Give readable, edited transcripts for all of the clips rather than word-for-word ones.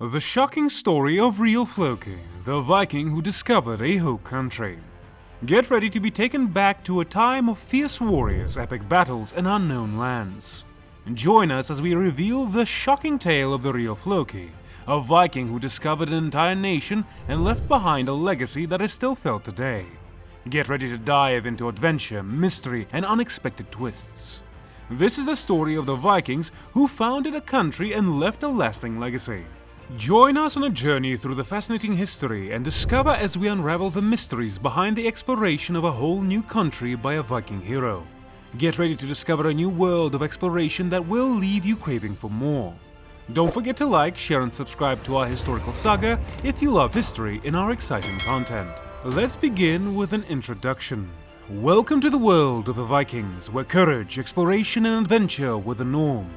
The shocking story of real Floki, the Viking who discovered a whole country. Get ready to be taken back to a time of fierce warriors, epic battles, and unknown lands. Join us as we reveal the shocking tale of the real Floki, a Viking who discovered an entire nation and left behind a legacy that is still felt today. Get ready to dive into adventure, mystery, and unexpected twists. This is the story of the Vikings who founded a country and left a lasting legacy. Join us on a journey through the fascinating history and discover as we unravel the mysteries behind the exploration of a whole new country by a Viking hero. Get ready to discover a new world of exploration that will leave you craving for more. Don't forget to like, share, and subscribe to our historical saga if you love history and our exciting content. Let's begin with an introduction. Welcome to the world of the Vikings, where courage, exploration, and adventure were the norm.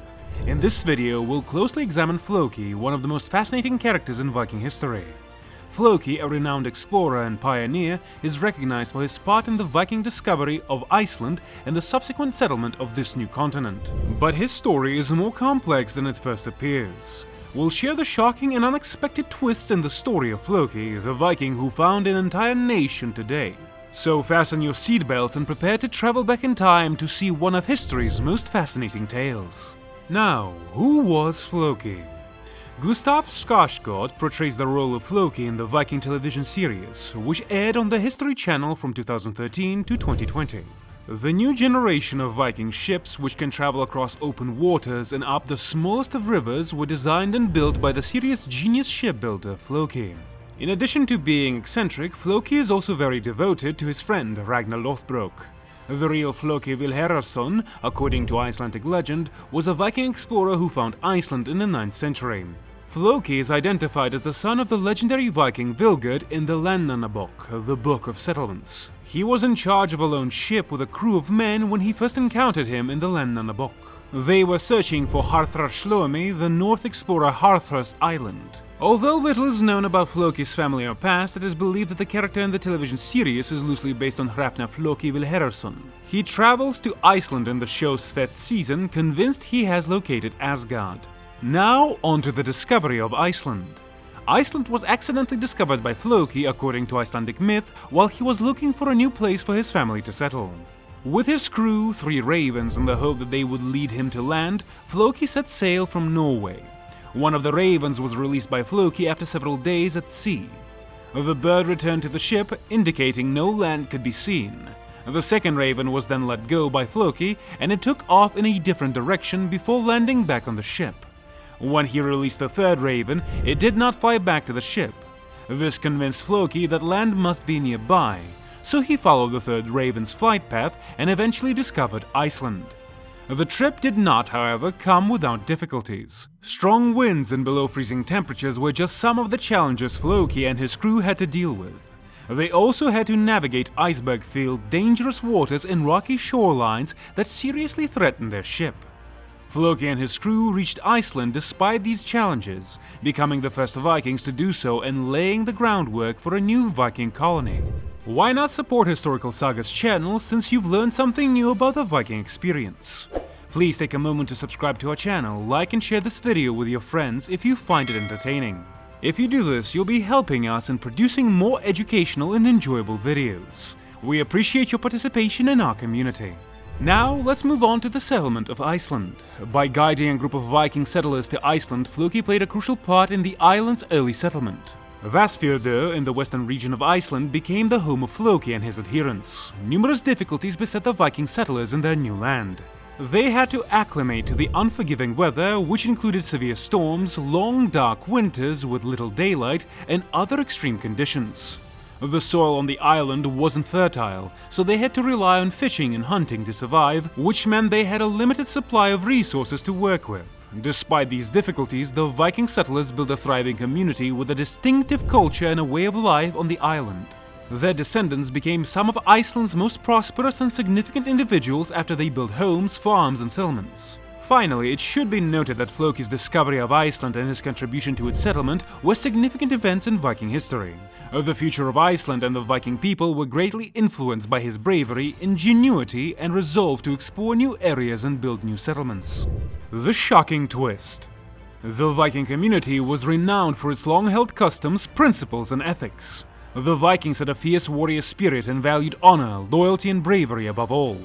In this video, we'll closely examine Floki, one of the most fascinating characters in Viking history. Floki, a renowned explorer and pioneer, is recognized for his part in the Viking discovery of Iceland and the subsequent settlement of this new continent. But his story is more complex than it first appears. We'll share the shocking and unexpected twists in the story of Floki, the Viking who found an entire nation today. So fasten your seatbelts and prepare to travel back in time to see one of history's most fascinating tales. Now, who was Floki? Gustaf Skarsgård portrays the role of Floki in the Viking television series, which aired on the History Channel from 2013 to 2020. The new generation of Viking ships, which can travel across open waters and up the smallest of rivers, were designed and built by the series' genius shipbuilder Floki. In addition to being eccentric, Floki is also very devoted to his friend Ragnar. The real Floki Vilgerd, according to Icelandic legend, was a Viking explorer who found Iceland in the 9th century. Floki is identified as the son of the legendary Viking Vilgerd in the Landnámabók, the Book of Settlements. He was in charge of a lone ship with a crew of men when he first encountered him in the Landnámabók. They were searching for Harðarshólm, the North explorer Harðar's island. Although little is known about Floki's family or past, it is believed that the character in the television series is loosely based on Hrafnar Floki Vilgerd. He travels to Iceland in the show's 5th season, convinced he has located Asgard. Now, on to the discovery of Iceland. Iceland was accidentally discovered by Floki, according to Icelandic myth, while he was looking for a new place for his family to settle. With his crew, 3 ravens, in the hope that they would lead him to land, Floki set sail from Norway. One of the ravens was released by Floki after several days at sea. The bird returned to the ship, indicating no land could be seen. The second raven was then let go by Floki, and it took off in a different direction before landing back on the ship. When he released the third raven, it did not fly back to the ship. This convinced Floki that land must be nearby, so he followed the third raven's flight path and eventually discovered Iceland. The trip did not, however, come without difficulties. Strong winds and below freezing temperatures were just some of the challenges Floki and his crew had to deal with. They also had to navigate iceberg-filled, dangerous waters and rocky shorelines that seriously threatened their ship. Floki and his crew reached Iceland despite these challenges, becoming the first Vikings to do so and laying the groundwork for a new Viking colony. Why not support Historical Saga's channel since you've learned something new about the Viking experience? Please take a moment to subscribe to our channel, like and share this video with your friends if you find it entertaining. If you do this, you'll be helping us in producing more educational and enjoyable videos. We appreciate your participation in our community. Now, let's move on to the settlement of Iceland. By guiding a group of Viking settlers to Iceland, Floki played a crucial part in the island's early settlement. Vatnsfjörður, in the western region of Iceland, became the home of Floki and his adherents. Numerous difficulties beset the Viking settlers in their new land. They had to acclimate to the unforgiving weather, which included severe storms, long dark winters with little daylight, and other extreme conditions. The soil on the island wasn't fertile, so they had to rely on fishing and hunting to survive, which meant they had a limited supply of resources to work with. Despite these difficulties, the Viking settlers built a thriving community with a distinctive culture and a way of life on the island. Their descendants became some of Iceland's most prosperous and significant individuals after they built homes, farms, and settlements. Finally, it should be noted that Floki's discovery of Iceland and his contribution to its settlement were significant events in Viking history. The future of Iceland and the Viking people were greatly influenced by his bravery, ingenuity, and resolve to explore new areas and build new settlements. The shocking twist. The Viking community was renowned for its long-held customs, principles, and ethics. The Vikings had a fierce warrior spirit and valued honor, loyalty, and bravery above all.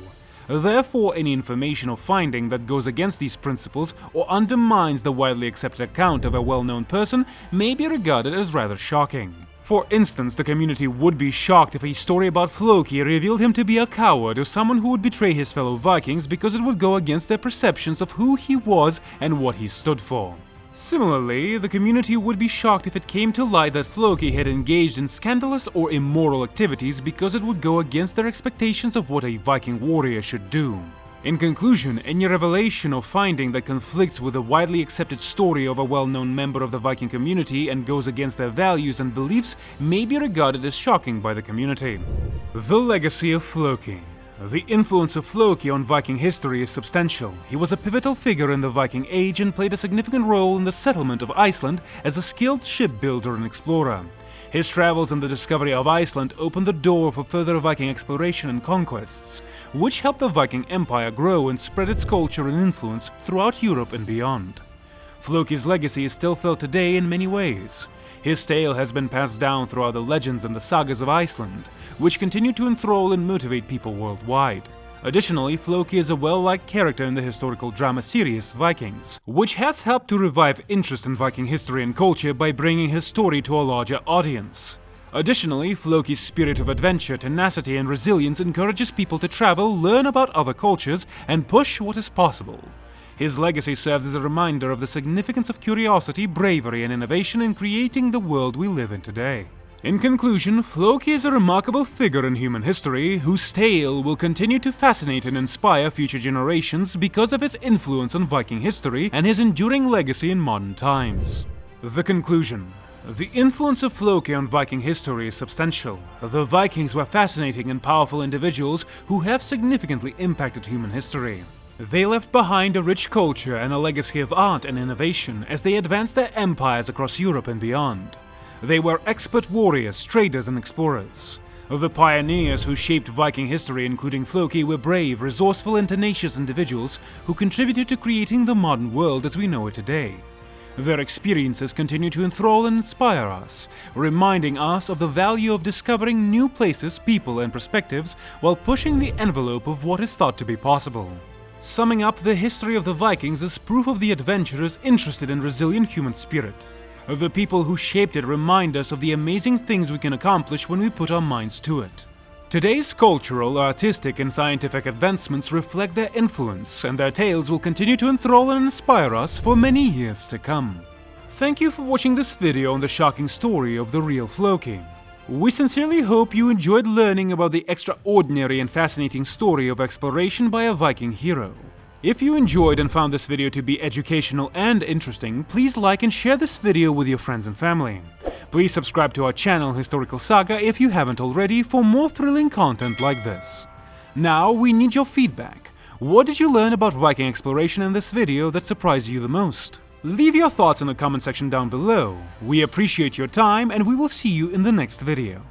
Therefore, any information or finding that goes against these principles or undermines the widely accepted account of a well-known person may be regarded as rather shocking. For instance, the community would be shocked if a story about Floki revealed him to be a coward or someone who would betray his fellow Vikings because it would go against their perceptions of who he was and what he stood for. Similarly, the community would be shocked if it came to light that Floki had engaged in scandalous or immoral activities because it would go against their expectations of what a Viking warrior should do. In conclusion, any revelation or finding that conflicts with the widely accepted story of a well-known member of the Viking community and goes against their values and beliefs may be regarded as shocking by the community. The legacy of Floki. The influence of Floki on Viking history is substantial. He was a pivotal figure in the Viking Age and played a significant role in the settlement of Iceland as a skilled shipbuilder and explorer. His travels and the discovery of Iceland opened the door for further Viking exploration and conquests, which helped the Viking Empire grow and spread its culture and influence throughout Europe and beyond. Floki's legacy is still felt today in many ways. His tale has been passed down throughout the legends and the sagas of Iceland, which continue to enthrall and motivate people worldwide. Additionally, Floki is a well-liked character in the historical drama series Vikings, which has helped to revive interest in Viking history and culture by bringing his story to a larger audience. Additionally, Floki's spirit of adventure, tenacity, and resilience encourages people to travel, learn about other cultures, and push what is possible. His legacy serves as a reminder of the significance of curiosity, bravery, and innovation in creating the world we live in today. In conclusion, Floki is a remarkable figure in human history whose tale will continue to fascinate and inspire future generations because of his influence on Viking history and his enduring legacy in modern times. The conclusion. The influence of Floki on Viking history is substantial. The Vikings were fascinating and powerful individuals who have significantly impacted human history. They left behind a rich culture and a legacy of art and innovation as they advanced their empires across Europe and beyond. They were expert warriors, traders, and explorers. The pioneers who shaped Viking history, including Floki, were brave, resourceful, and tenacious individuals who contributed to creating the modern world as we know it today. Their experiences continue to enthrall and inspire us, reminding us of the value of discovering new places, people, and perspectives while pushing the envelope of what is thought to be possible. Summing up, the history of the Vikings is proof of the adventurers interested in resilient human spirit. The people who shaped it remind us of the amazing things we can accomplish when we put our minds to it. Today's cultural, artistic, and scientific advancements reflect their influence, and their tales will continue to enthrall and inspire us for many years to come. Thank you for watching this video on the shocking story of the real Floki. We sincerely hope you enjoyed learning about the extraordinary and fascinating story of exploration by a Viking hero. If you enjoyed and found this video to be educational and interesting, please like and share this video with your friends and family. Please subscribe to our channel Historical Saga if you haven't already for more thrilling content like this. Now we need your feedback. What did you learn about Viking exploration in this video that surprised you the most? Leave your thoughts in the comment section down below. We appreciate your time and we will see you in the next video.